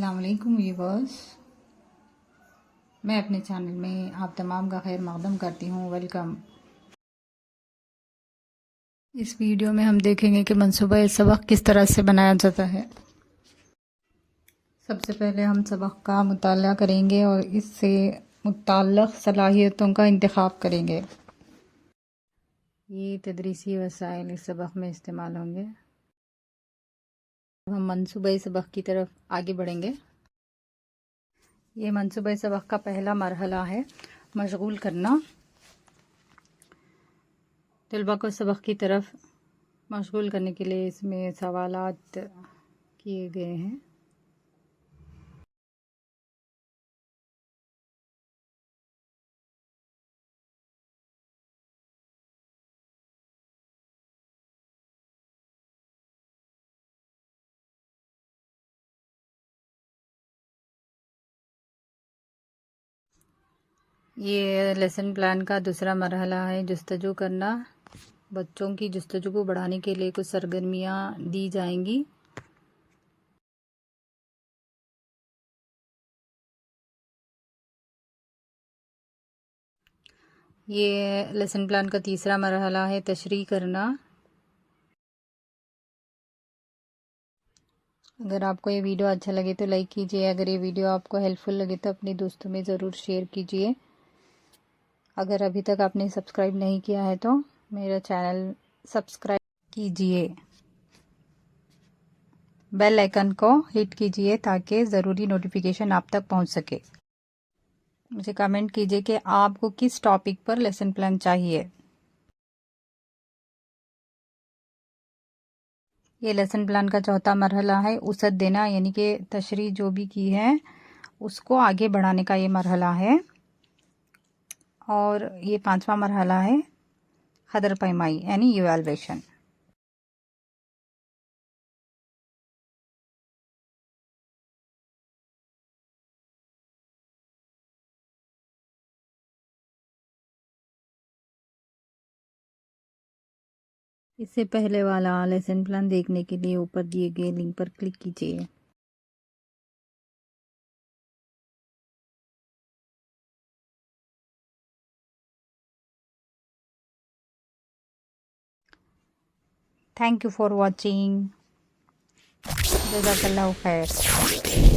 अस्सलाम वालेकुम व्यूअर्स, मैं अपने चैनल में आप तमाम का खैर मक़दम करती हूँ। वेलकम। इस वीडियो में हम देखेंगे कि मंसूबा सबक किस तरह से बनाया जाता है। सबसे पहले हम सबक का मुताला करेंगे और इससे मुताल्लिक़ सलाहियतों का इंतखाब करेंगे। ये तदरीसी वसाइल इस सबक में इस्तेमाल होंगे। हम मंसूबा सबक की तरफ आगे बढ़ेंगे। ये मंसूबा सबक का पहला मरहला है मशगूल करना। तलबा को सबक की तरफ मशगूल करने के लिए इसमें सवालात किए गए हैं। ये लेसन प्लान का दूसरा मरहला है जस्तजू करना। बच्चों की जस्तजू को बढ़ाने के लिए कुछ सरगर्मियाँ दी जाएंगी। ये लेसन प्लान का तीसरा मरहला है तशरीह करना। अगर आपको ये वीडियो अच्छा लगे तो लाइक कीजिए। अगर ये वीडियो आपको हेल्पफुल लगे तो अपने दोस्तों में ज़रूर शेयर कीजिए। अगर अभी तक आपने सब्सक्राइब नहीं किया है तो मेरा चैनल सब्सक्राइब कीजिए। बेल आइकन को हिट कीजिए ताकि ज़रूरी नोटिफिकेशन आप तक पहुंच सके। मुझे कमेंट कीजिए कि आपको किस टॉपिक पर लेसन प्लान चाहिए। ये लेसन प्लान का चौथा मरहला है उसद देना, यानी कि तशरीह जो भी की है उसको आगे बढ़ाने का ये मरहला है। और ये पांचवा मरहला है खदर पैमाई यानी इवैल्यूएशन। इससे पहले वाला लेसन प्लान देखने के लिए ऊपर दिए गए लिंक पर क्लिक कीजिए। Thank you for watching. जज़ाकल्लाहु खैर।